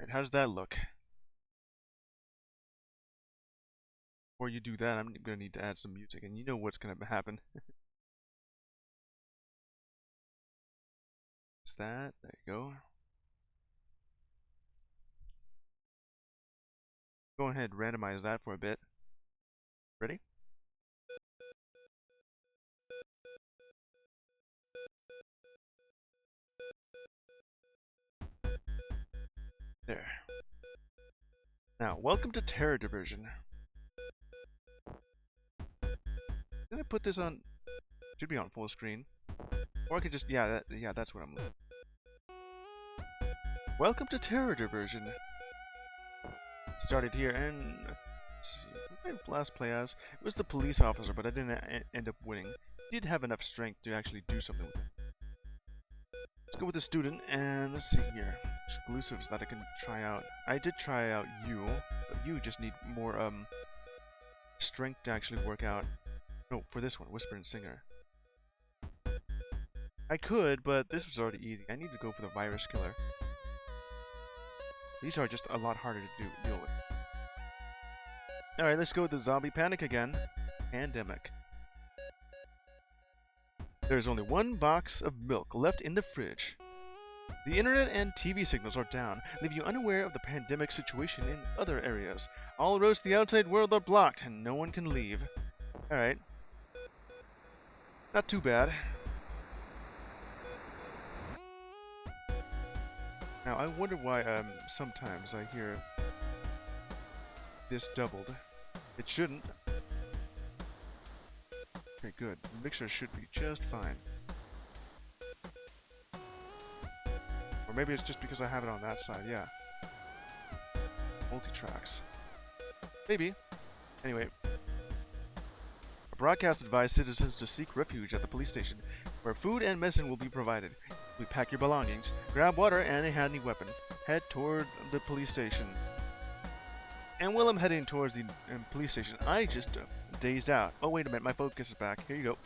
Right, how does that look? Before you do that, I'm gonna need to add some music, and you know what's gonna happen. Is that? There you go. Go ahead, randomize that for a bit. Ready? There. Now, welcome to Terror Diversion. Did I put this on? Should be on full screen. Or I could just, yeah, that's what I'm. Welcome to Terror Diversion. Started here, and let's see, what did I last play as? It was the police officer, but I didn't end up winning. Did have enough strength to actually do something with it. Let's go with the student, and let's see here. Exclusives that I can try out. I did try out you, but you just need more strength to actually work out. No, for this one, Whisper and Singer. I could, but this was already easy. I need to go for the virus killer. These are just a lot harder to deal with. Alright, let's go with the zombie panic again. Pandemic. There's only one box of milk left in the fridge. The internet and TV signals are down, leaving you unaware of the pandemic situation in other areas. All roads to the outside world are blocked, and no one can leave. Alright. Not too bad. Now, I wonder why sometimes I hear this doubled. It shouldn't. Okay, good. The mixer should be just fine. Or maybe it's just because I have it on that side, yeah. Multi-tracks. Maybe. Anyway. A broadcast advised citizens to seek refuge at the police station, where food and medicine will be provided. We pack your belongings, grab water and a handy weapon. Head toward the police station. And while I'm heading towards the police station, I just dazed out. Oh, wait a minute, my focus is back. Here you go.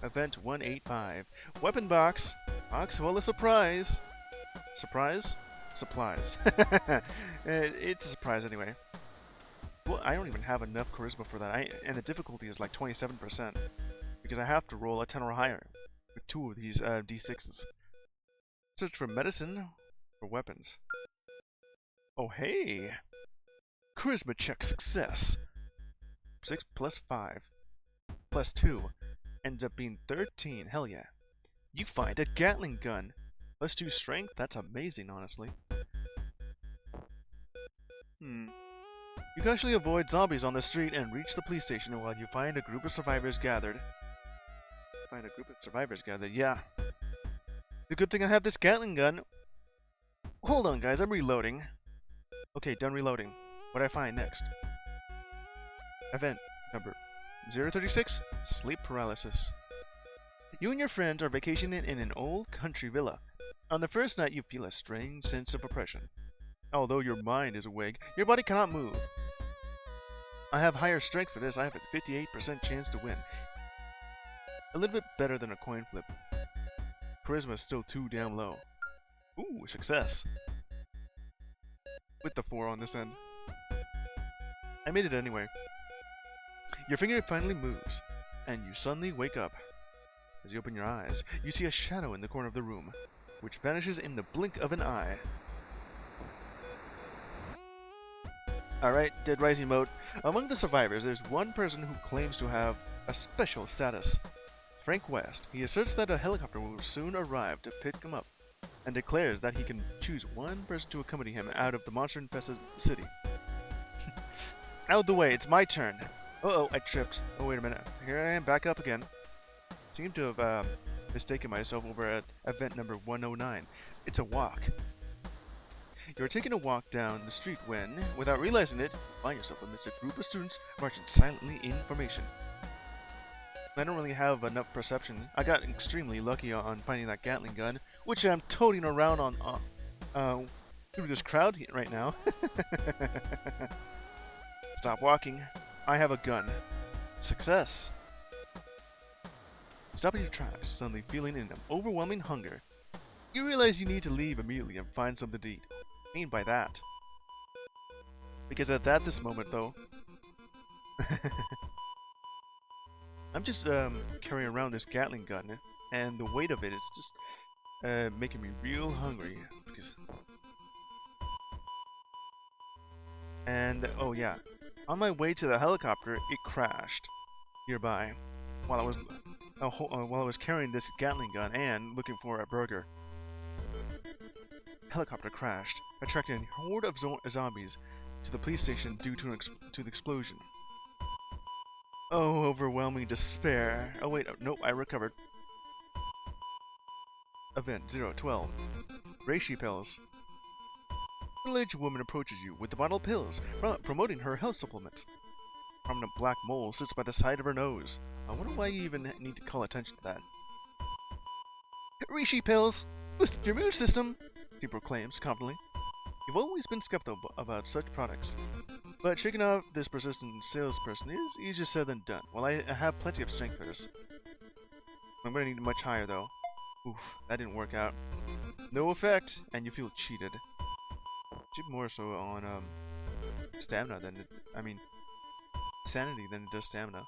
Event 185. Weapon box. Box full of surprise. Surprise? Supplies. It's a surprise anyway. Well, I don't even have enough charisma for that. And the difficulty is like 27%. Because I have to roll a 10 or higher. With 2 of these D6s. Search for medicine or weapons. Oh, hey! Charisma check success. 6 plus 5 plus 2 ends up being 13. Hell yeah. You find a gatling gun. Plus 2 strength? That's amazing, honestly. You can actually avoid zombies on the street and reach the police station while you find a group of survivors gathered. Yeah. The good thing I have this gatling gun. Hold on, guys, I'm reloading. Okay, done reloading. What do I find next? Event number 036, sleep paralysis. You and your friends are vacationing in an old country villa. On the first night, you feel a strange sense of oppression. Although your mind is awake, your body cannot move. I have higher strength for this. I have a 58% chance to win. A little bit better than a coin flip. Charisma is still too damn low. Ooh, success. With the 4 on this end. I made it anyway. Your finger finally moves, and you suddenly wake up. As you open your eyes, you see a shadow in the corner of the room, which vanishes in the blink of an eye. Alright, Dead Rising mode. Among the survivors, there's one person who claims to have a special status. Frank West. He asserts that a helicopter will soon arrive to pick him up, and declares that he can choose one person to accompany him out of the monster-infested city. Out of the way, it's my turn. Uh-oh, I tripped. Oh, wait a minute. Here I am, back up again. Seem to have mistaken myself over at event number 109. It's a walk. You're taking a walk down the street when, without realizing it, you find yourself amidst a group of students marching silently in formation. I don't really have enough perception. I got extremely lucky on finding that gatling gun, which I'm toting around on through this crowd right now. Stop walking. I have a gun. Success. Stop in your tracks, suddenly feeling an overwhelming hunger. You realize you need to leave immediately and find something to eat. What do I mean by that? Because at this moment, though, I'm just carrying around this gatling gun, and the weight of it is just making me real hungry. And oh yeah, on my way to the helicopter, it crashed nearby while I was carrying this gatling gun and looking for a burger. Helicopter crashed, attracting a horde of zombies to the police station due to the explosion. Oh, overwhelming despair. Oh wait, nope, I recovered. Event 012. Reishi pills. A middle-aged woman approaches you with the bottle of pills, promoting her health supplements. A prominent black mole sits by the side of her nose. I wonder why you even need to call attention to that. Reishi pills! Boost your immune system! She proclaims confidently. You've always been skeptical about such products, but shaking off this persistent salesperson is easier said than done. Well, I have plenty of strength for this. I'm gonna need much higher though. Oof, that didn't work out. No effect, and you feel cheated. More so on stamina than sanity than it does stamina.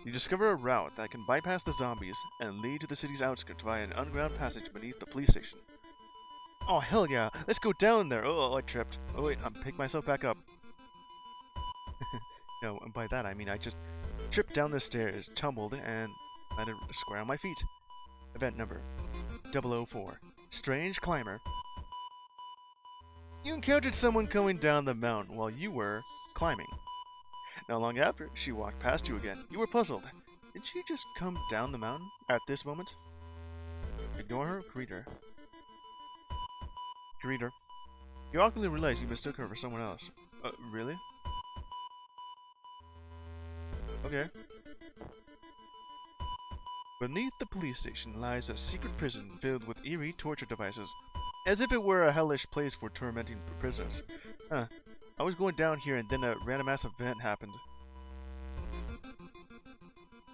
You discover a route that can bypass the zombies and lead to the city's outskirts via an underground passage beneath the police station. Oh hell yeah! Let's go down there! Oh, I tripped. Oh wait, I'm picking myself back up. No, and by that I mean I just tripped down the stairs, tumbled, and landed square on my feet. Event number 004. Strange Climber. You encountered someone coming down the mountain while you were climbing. Not long after, she walked past you again. You were puzzled. Did she just come down the mountain at this moment? Ignore her, greet her. Greet her. You awkwardly realize you mistook her for someone else. Really? Okay. Beneath the police station lies a secret prison filled with eerie torture devices. As if it were a hellish place for tormenting prisoners. Huh. I was going down here and then a random ass event happened.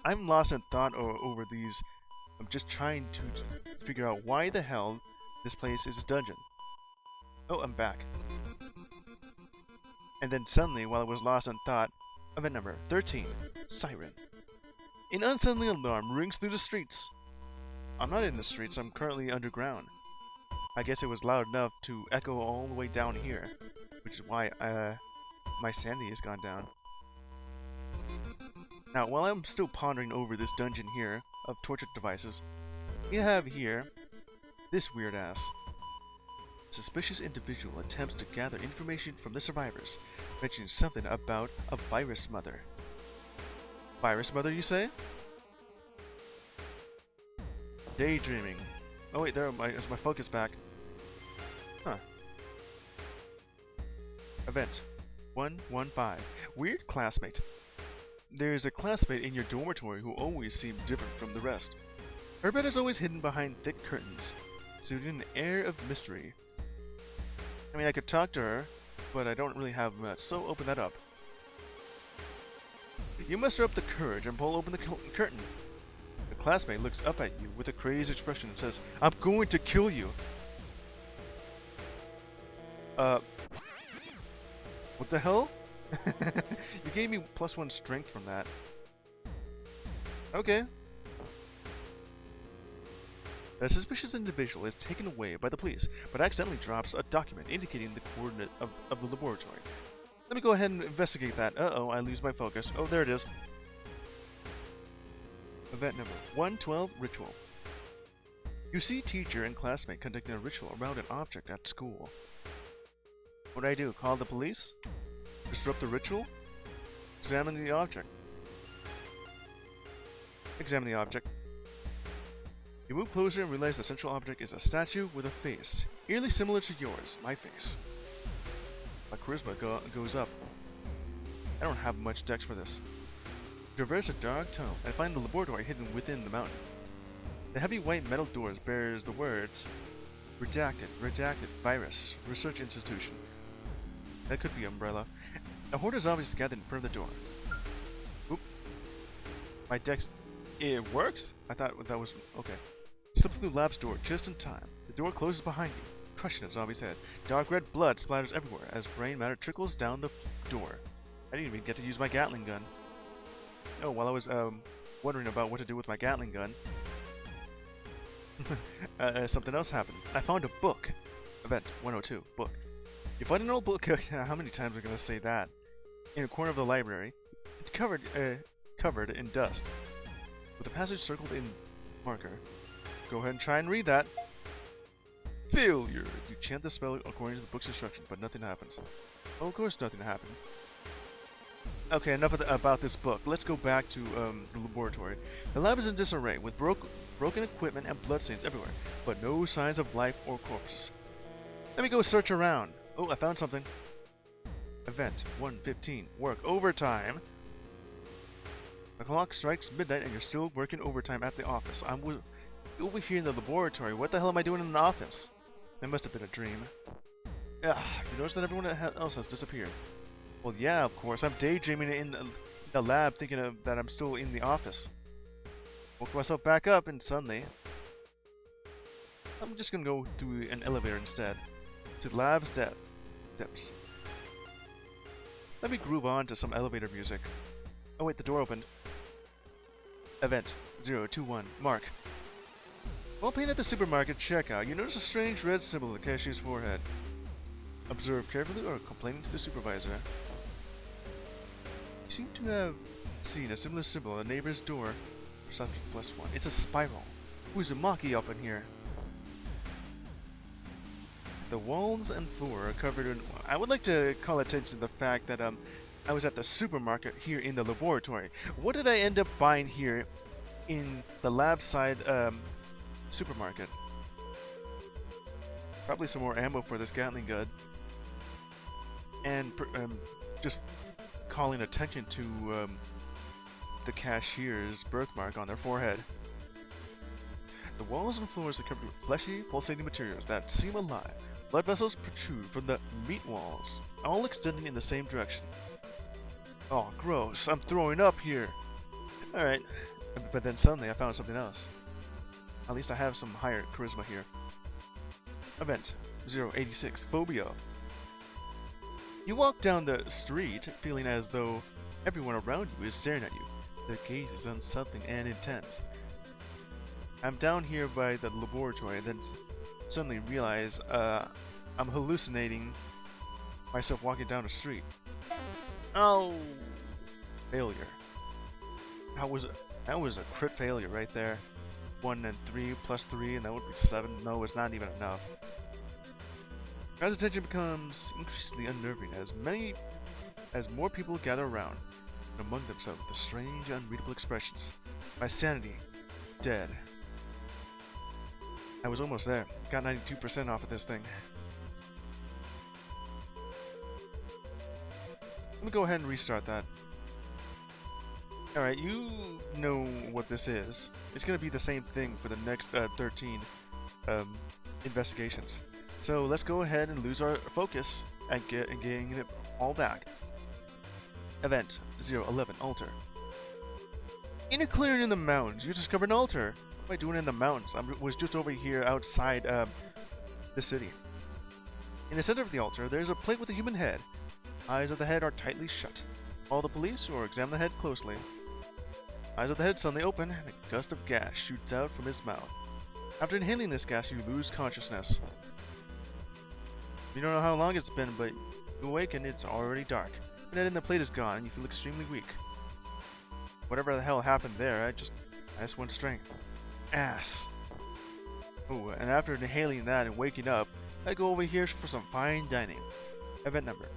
I'm lost in thought over these. I'm just trying to figure out why the hell this place is a dungeon. Oh, I'm back. And then suddenly, while I was lost in thought, event number 13. Siren. An unsettling alarm rings through the streets. I'm not in the streets, I'm currently underground. I guess it was loud enough to echo all the way down here, which is why my sanity has gone down. Now, while I'm still pondering over this dungeon here of torture devices, we have here this weird ass. Suspicious individual attempts to gather information from the survivors, mentioning something about a virus mother. Virus mother, you say? Daydreaming. Oh wait, is my focus back. Huh. Event 115. Weird classmate. There's a classmate in your dormitory who always seems different from the rest. Her bed is always hidden behind thick curtains, suiting an air of mystery. I mean, I could talk to her, but I don't really have much, so open that up. You muster up the courage and pull open the curtain. The classmate looks up at you with a crazed expression and says, "I'm going to kill you." What the hell? You gave me +1 strength from that. Okay. The suspicious individual is taken away by the police, but accidentally drops a document indicating the coordinate of the laboratory. Let me go ahead and investigate that. Uh-oh, I lose my focus. Oh, there it is. Event number 112, Ritual. You see teacher and classmate conducting a ritual around an object at school. What do I do? Call the police? Disrupt the ritual? Examine the object. Examine the object. You move closer and realize the central object is a statue with a face, eerily similar to yours, my face. My charisma goes up. I don't have much dex for this. Traverse a dark tunnel and find the laboratory hidden within the mountain. The heavy white metal doors bears the words, Redacted, Virus, Research Institution. That could be Umbrella. A horde of zombies gathered in front of the door. Oop. My dex... It works? I thought that was... Okay. slip through the lab's door just in time. The door closes behind you, crushing a zombie's head. Dark red blood splatters everywhere as brain matter trickles down the door. I didn't even get to use my gatling gun. Oh, while I was wondering about what to do with my gatling gun, something else happened. I found a book. Event 102, book. You find an old book. How many times am I going to say that? In a corner of the library. It's covered in dust, with a passage circled in marker. Go ahead and try and read that. Failure. You chant the spell according to the book's instructions, but nothing happens. Oh, of course nothing happened. Okay, enough about this book. Let's go back to the laboratory. The lab is in disarray, with broken equipment and bloodstains everywhere, but no signs of life or corpses. Let me go search around. Oh, I found something. Event 115. Work overtime. The clock strikes midnight and you're still working overtime at the office. I'm over here in the laboratory. What the hell am I doing in the office? That must have been a dream. Ugh, you notice that everyone else has disappeared. Well, yeah, of course. I'm daydreaming in the lab thinking that I'm still in the office. Woke myself back up and suddenly I'm just gonna go through an elevator instead. To the lab's steps. Let me groove on to some elevator music. Oh wait, the door opened. Event 021. Mark. While paying at the supermarket checkout, you notice a strange red symbol on the cashier's forehead. Observe carefully or complaining to the supervisor. You seem to have seen a similar symbol on a neighbor's door. Something +1. It's a spiral. Uzumaki up in here. The walls and floor are covered in... I would like to call attention to the fact that I was at the supermarket here in the laboratory. What did I end up buying here in the lab side supermarket? Probably some more ammo for this gatling gun. And just calling attention to the cashier's birthmark on their forehead. The walls and floors are covered with fleshy, pulsating materials that seem alive. Blood vessels protrude from the meat walls, all extending in the same direction. Oh, gross. I'm throwing up here. Alright. But then suddenly I found something else. At least I have some higher charisma here. Event 086. Phobia. You walk down the street feeling as though everyone around you is staring at you. Their gaze is unsettling and intense. I'm down here by the laboratory and then suddenly realize I'm hallucinating myself walking down the street. Oh, failure. That was a crit failure right there. 1 and 3 plus 3, and that would be 7. No, it's not even enough. Crowd's attention becomes increasingly unnerving as more people gather around, and among themselves with the strange, unreadable expressions. My sanity, dead. I was almost there. Got 92% off of this thing. Let me go ahead and restart that. Alright, you know what this is. It's going to be the same thing for the next 13 investigations. So let's go ahead and lose our focus and getting it all back. Event 011 Altar. In a clearing in the mountains, you discover an altar. What am I doing in the mountains? I was just over here outside the city. In the center of the altar, there is a plate with a human head. Eyes of the head are tightly shut. Call the police or examine the head closely. Eyes of the head suddenly open, and a gust of gas shoots out from his mouth. After inhaling this gas, you lose consciousness. You don't know how long it's been, but you awaken, it's already dark. The head in the plate is gone, and you feel extremely weak. Whatever the hell happened there, I just went strength. Ass. Oh, and after inhaling that and waking up, I go over here for some fine dining. Event number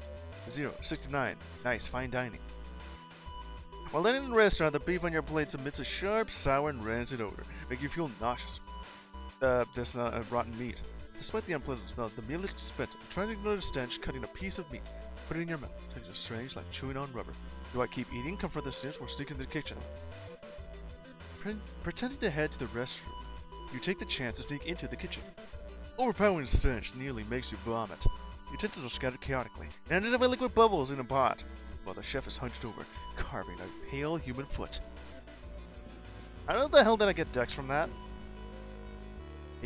069. Nice fine dining. While eating in the restaurant, the beef on your plate emits a sharp, sour, and rancid odor, making you feel nauseous. This rotten meat. Despite the unpleasant smell, the meal is spent trying to ignore the stench, cutting a piece of meat, put it in your mouth. Tastes strange, like chewing on rubber. Do I keep eating, confront the stench, or sneak into the kitchen? Pretending to head to the restroom, you take the chance to sneak into the kitchen. Overpowering stench nearly makes you vomit. Utensils are scattered chaotically, and ended up by liquid bubbles in a pot, while the chef is hunched over, carving a pale human foot. How the hell did I get Dex from that?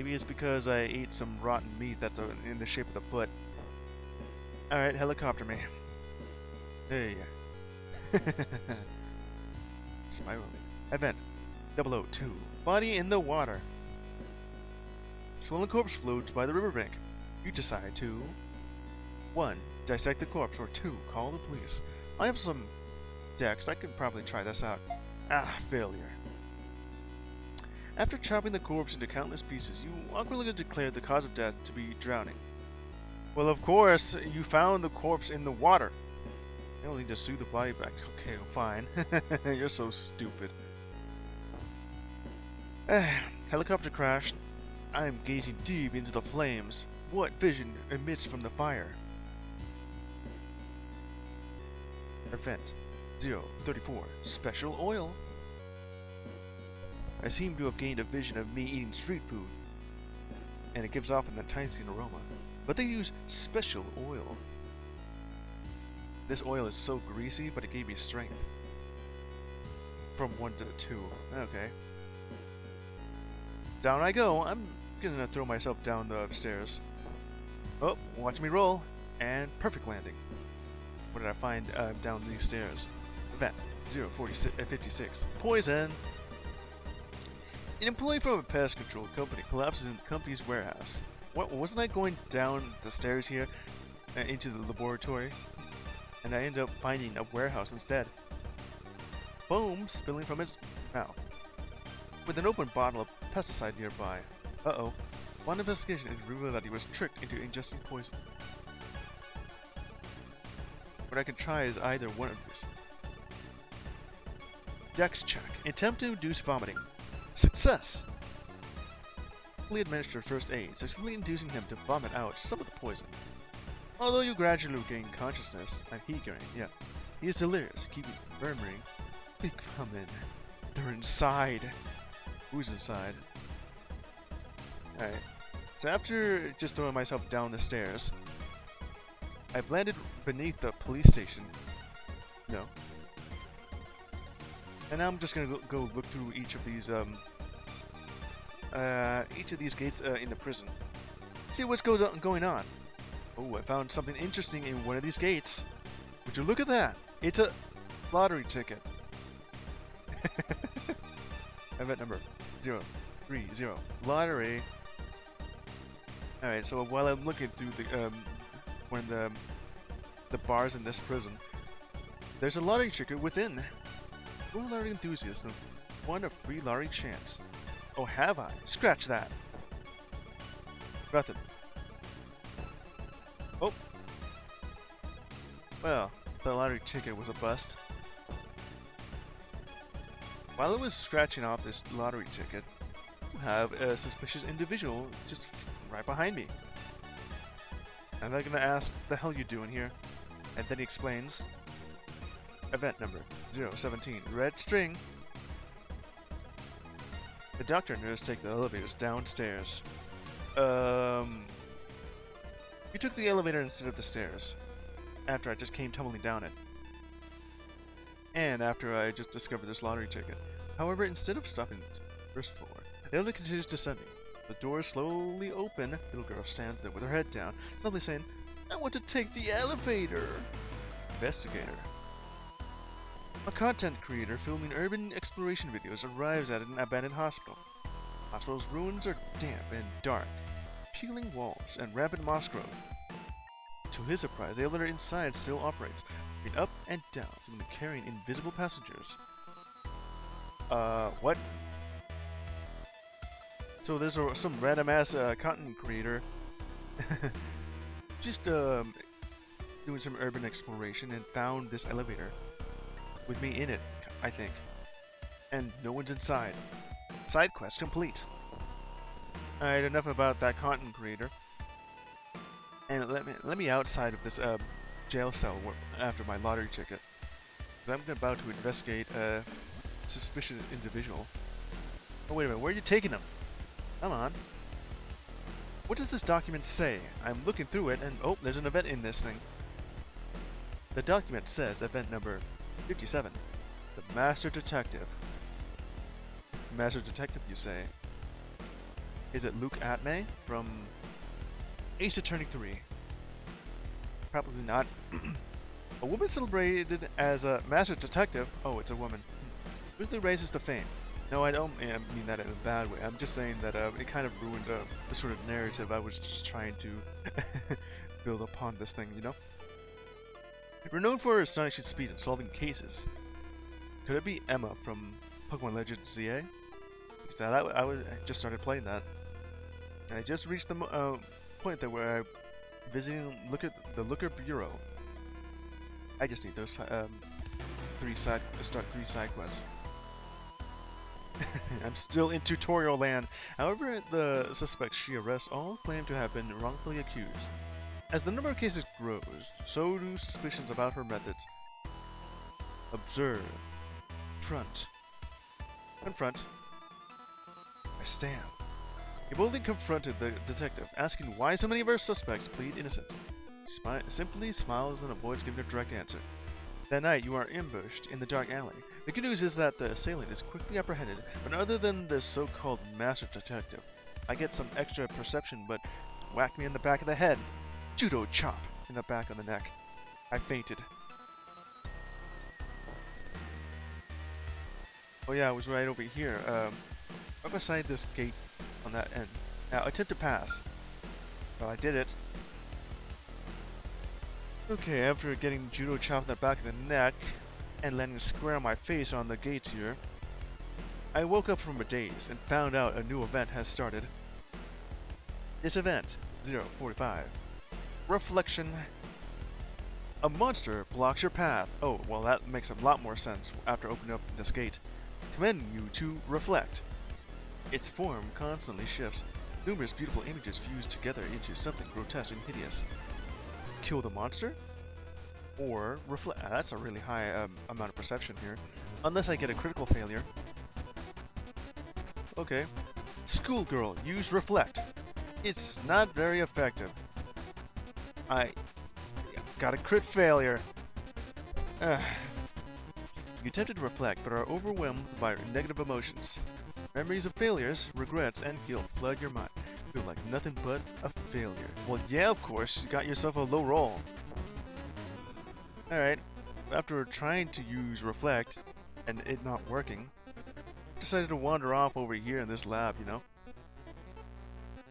Maybe it's because I ate some rotten meat that's in the shape of the foot. Alright, helicopter me. Hey. Spiraling. Event 002. Body in the water. Swollen corpse floats by the riverbank. You decide to 1. Dissect the corpse, or 2. Call the police. I have some text. I could probably try this out. Failure. After chopping the corpse into countless pieces, you awkwardly declared the cause of death to be drowning. Well, of course, you found the corpse in the water. You'll need to sue the body back. Okay, fine. You're so stupid. Helicopter crashed. I am gazing deep into the flames. What vision emits from the fire? Event 034. Special oil. I seem to have gained a vision of me eating street food, and it gives off an enticing aroma. But they use special oil. This oil is so greasy, but it gave me strength. From 1 to 2. Okay. Down I go. I'm gonna throw myself down the stairs. Oh, watch me roll. And perfect landing. What did I find down these stairs? Event 056. Poison. An employee from a pest control company collapses in the company's warehouse. What, wasn't I going down the stairs here into the laboratory? And I ended up finding a warehouse instead. Foam spilling from its mouth. With an open bottle of pesticide nearby. Uh-oh. Upon investigation, it revealed that he was tricked into ingesting poison. What I can try is either one of these. Dex check. Attempt to induce vomiting. Success! Quickly administered first aid, successfully inducing him to vomit out some of the poison. Although you gradually gain consciousness, and he is delirious, keeping murmuring, "Big Common, they're inside." Who's inside? Alright. So after just throwing myself down the stairs, I've landed beneath the police station. No. And now I'm just gonna go look through each of these gates in the prison. See what's going on. Oh, I found something interesting in one of these gates. Would you look at that? It's a lottery ticket. Event number 030. Lottery. Alright, so while I'm looking through the one of the bars in this prison, there's a lottery ticket within. Pro lottery enthusiast have won a free lottery chance. Oh, have I? Scratch that. Nothing. Oh. Well, the lottery ticket was a bust. While I was scratching off this lottery ticket, you have a suspicious individual just right behind me. And I'm gonna ask, "The hell you doing here?" And then he explains. Event number 017. Red string. The doctor and nurse take the elevators downstairs. You took the elevator instead of the stairs. After I just came tumbling down it. And after I just discovered this lottery ticket. However, instead of stopping at the first floor, the elevator continues descending. The doors slowly open. Little girl stands there with her head down, suddenly saying, "I want to take the elevator." Investigator. A content creator filming urban exploration videos arrives at an abandoned hospital. The hospital's ruins are damp and dark, peeling walls and rampant moss growth. To his surprise, the elevator inside still operates, moving up and down, seemingly carrying invisible passengers. What? So there's some random ass content creator just doing some urban exploration and found this elevator. With me in it, I think. And no one's inside. Side quest complete. Alright, enough about that content creator. And let me outside of this jail cell after my lottery ticket. Because I'm about to investigate a suspicious individual. Oh, wait a minute, where are you taking him? Come on. What does this document say? I'm looking through it and oh, there's an event in this thing. The document says event number 57. The Master Detective. Master Detective, you say? Is it Luke Atmay from Ace Attorney 3? Probably not. A woman celebrated as a master detective. Oh, it's a woman. Quickly raises to fame. No, I don't mean that in a bad way. I'm just saying that it kind of ruined the sort of narrative I was just trying to build upon this thing, you know? We're known for her astonishing speed in solving cases. Could it be Emma from Pokemon Legends ZA? Because I just started playing that. And I just reached the point that where I'm visiting the Looker Bureau. I just need those start 3 side quests. I'm still in tutorial land. However, the suspects she arrests all claim to have been wrongfully accused. As the number of cases grows, so do suspicions about her methods. Observe. Confront. I stand. He boldly confronted the detective, asking why so many of our suspects plead innocent. He simply smiles and avoids giving a direct answer. That night, you are ambushed in the dark alley. The good news is that the assailant is quickly apprehended, but other than this so-called master detective, I get some extra perception, but whack me in the back of the head. Judo chop in the back of the neck. I fainted. Oh yeah, I was right over here. Right beside this gate on that end. Now, attempt to pass. Well, I did it. Okay, after getting judo chopped in the back of the neck and landing square on my face on the gates here, I woke up from a daze and found out a new event has started. This event, 045. Reflection. A monster blocks your path. Oh, well that makes a lot more sense after opening up this gate. Commanding you to reflect. Its form constantly shifts. Numerous beautiful images fuse together into something grotesque and hideous. Kill the monster? Or reflect. That's a really high amount of perception here. Unless I get a critical failure. Okay. Schoolgirl, use reflect. It's not very effective. I got a crit failure. You attempted to reflect, but are overwhelmed by negative emotions. Memories of failures, regrets, and guilt flood your mind. Feel like nothing but a failure. Well, yeah, of course, you got yourself a low roll. Alright, after trying to use reflect, and it not working, decided to wander off over here in this lab, you know?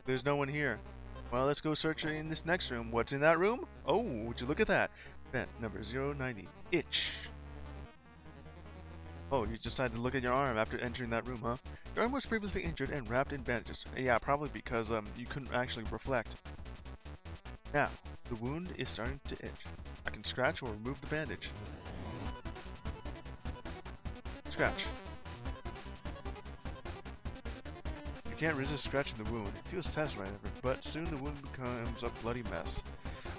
There's no one here. Well, let's go search in this next room. What's in that room? Oh, would you look at that? Vent number 090. Itch. Oh, you decided to look at your arm after entering that room, huh? Your arm was previously injured and wrapped in bandages. Yeah, probably because you couldn't actually reflect. Now, the wound is starting to itch. I can scratch or remove the bandage. Scratch. You can't resist scratching the wound. It feels satisfying, but soon the wound becomes a bloody mess.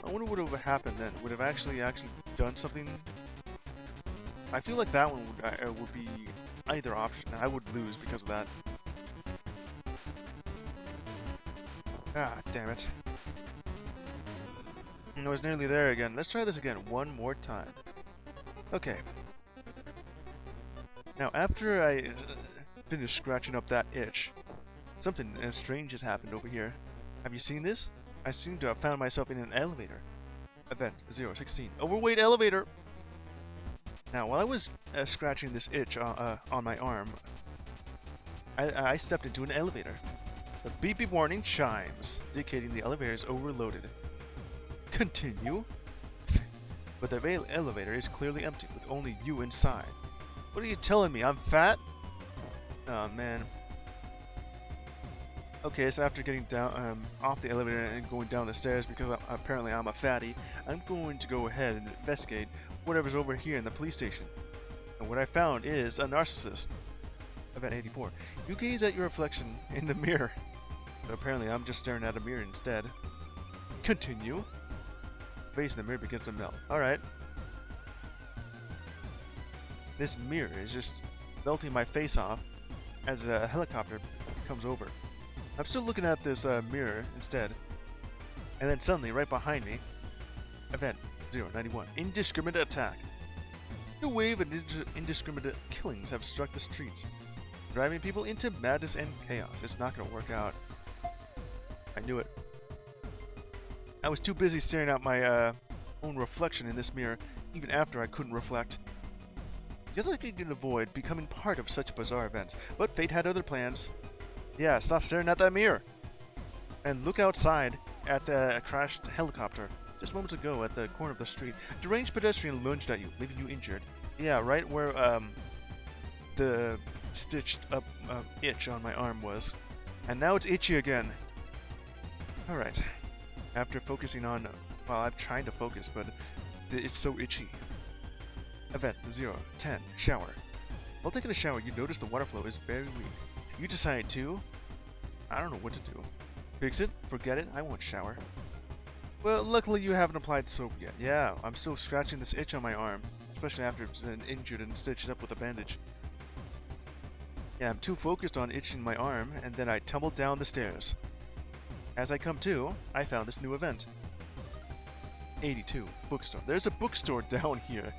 I wonder what would have happened then. Would have actually done something? I feel like that one would be either option. I would lose because of that. Ah, damn it. I was nearly there again. Let's try this again one more time. Okay. Now, after I finished scratching up that itch, something strange has happened over here. Have you seen this? I seem to have found myself in an elevator. Event 016. Overweight elevator! Now, while I was scratching this itch on my arm, I stepped into an elevator. The beep beep warning chimes, indicating the elevator is overloaded. Continue? But the elevator is clearly empty, with only you inside. What are you telling me? I'm fat? Oh, man. Okay, so after getting down off the elevator and going down the stairs, because apparently I'm a fatty, I'm going to go ahead and investigate whatever's over here in the police station. And what I found is a narcissist. Event 84. You gaze at your reflection in the mirror. But apparently I'm just staring at a mirror instead. Continue. Face in the mirror begins to melt. Alright. This mirror is just melting my face off as a helicopter comes over. I'm still looking at this mirror instead. And then suddenly, right behind me, Event 091. Indiscriminate attack. A wave of indiscriminate killings have struck the streets, driving people into madness and chaos. It's not going to work out. I knew it. I was too busy staring at my own reflection in this mirror, even after I couldn't reflect. You'd think I could avoid becoming part of such bizarre events, but fate had other plans. Yeah, stop staring at that mirror! And look outside at the crashed helicopter. Just moments ago at the corner of the street, a deranged pedestrian lunged at you, leaving you injured. Yeah, right where the stitched up itch on my arm was. And now it's itchy again. Alright. After focusing on... Well, I'm trying to focus, but it's so itchy. Event 0, 10, shower. While taking a shower, you notice the water flow is very weak. You decide to... I don't know what to do. Fix it? Forget it? I won't shower. Well, luckily you haven't applied soap yet. Yeah, I'm still scratching this itch on my arm, especially after it's been injured and stitched up with a bandage. Yeah, I'm too focused on itching my arm, and then I tumbled down the stairs. As I come to, I found this new event. 82, bookstore. There's a bookstore down here.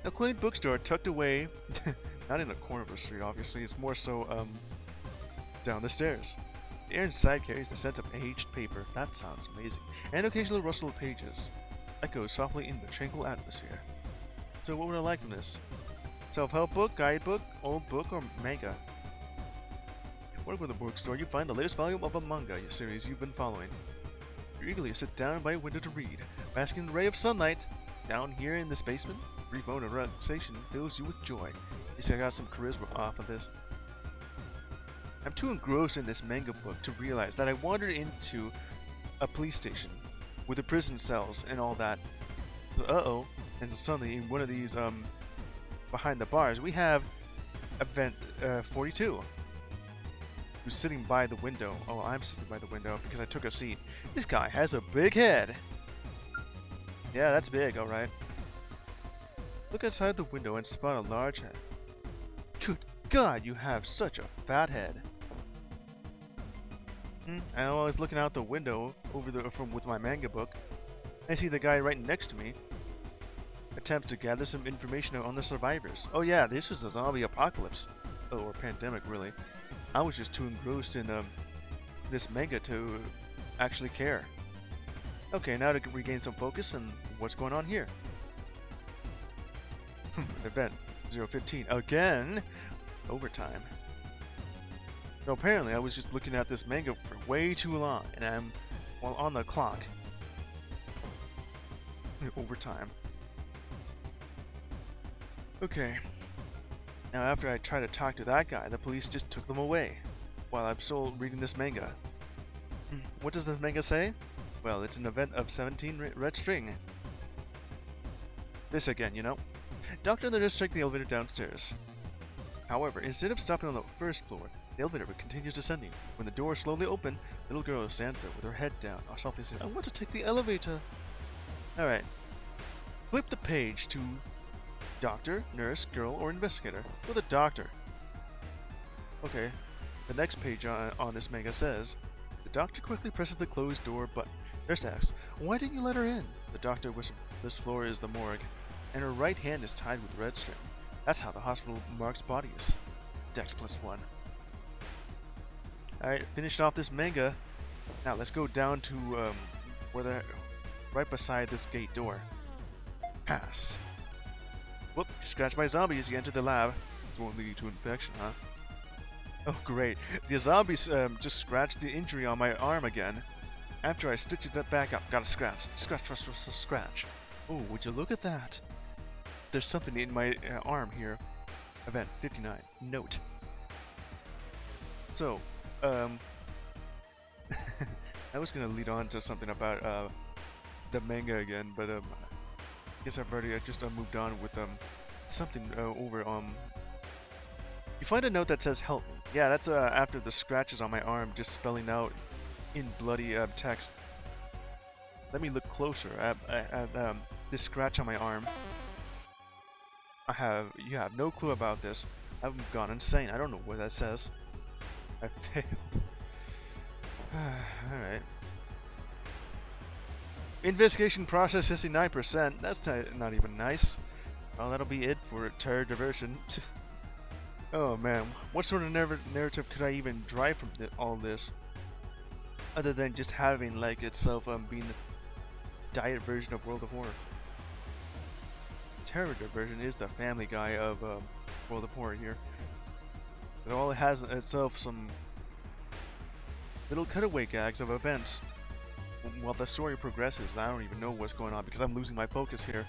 A quaint bookstore tucked away, not in the corner of the street, obviously. It's more so, down the stairs. The air inside carries the scent of aged paper. That sounds amazing. And occasional rustle of pages. Echoes softly in the tranquil atmosphere. So what would I like from this? Self-help book, guidebook, old book, or manga? Work with a bookstore, you find the latest volume of a manga series you've been following. You eagerly sit down by a window to read, basking in the ray of sunlight. Down here in this basement, a brief moment of relaxation fills you with joy. You see, I got some charisma off of this. I'm too engrossed in this manga book to realize that I wandered into a police station with the prison cells and all that. So, uh-oh. And suddenly, in one of these, behind the bars, we have Event 42. Who's sitting by the window. Oh, I'm sitting by the window because I took a seat. This guy has a big head. Yeah, that's big, alright. Look outside the window and spot a large head. Good God, you have such a fat head. I was looking out the window with my manga book. I see the guy right next to me. Attempts to gather some information on the survivors. Oh yeah, this was a zombie apocalypse. Oh, or pandemic, really. I was just too engrossed in this manga to actually care. Okay, now to regain some focus and what's going on here. Event 015 again. Overtime. So apparently I was just looking at this manga for way too long, and I'm on the clock. Overtime. Okay. Now after I tried to talk to that guy, the police just took them away, while I'm still reading this manga. What does the manga say? Well, it's an event of 17 red string. This again, you know. Doctor and the nurse take the elevator downstairs. However, instead of stopping on the first floor, the elevator continues descending. When the door slowly opens, the little girl stands there with her head down, softly saying, "I want to take the elevator." Alright. Flip the page to doctor, nurse, girl, or investigator. Go the doctor. Okay. The next page on this manga says, the doctor quickly presses the closed door button. Nurse asks, "Why didn't you let her in?" The doctor whispers, "This floor is the morgue, and her right hand is tied with red string. That's how the hospital marks bodies." Dex +1. Alright, finished off this manga. Now let's go down to right beside this gate door. Pass. Whoop, scratched by zombies, you enter the lab. This won't lead to infection, huh? Oh great, the zombies just scratched the injury on my arm again. After I stitched it back up, got a scratch. Scratch. Oh, would you look at that? There's something in my arm here. Event 59. Note. So, I was gonna lead on to something about the manga again, but I guess I just moved on with something over you find a note that says "help me." Yeah, that's after the scratches on my arm just spelling out in bloody text. Let me look closer at this scratch on my arm. You have no clue about this. I've gone insane. I don't know what that says. I failed. Alright. Investigation process 69%. That's not even nice. Well, that'll be it for terror diversion. Oh man, what sort of narrative could I even drive from all this? other than just having like itself being the diet version of World of Horror. Terror Diversion is the Family Guy of World of Horror here. It all has itself some little cutaway gags of events while the story progresses. I don't even know what's going on because I'm losing my focus here.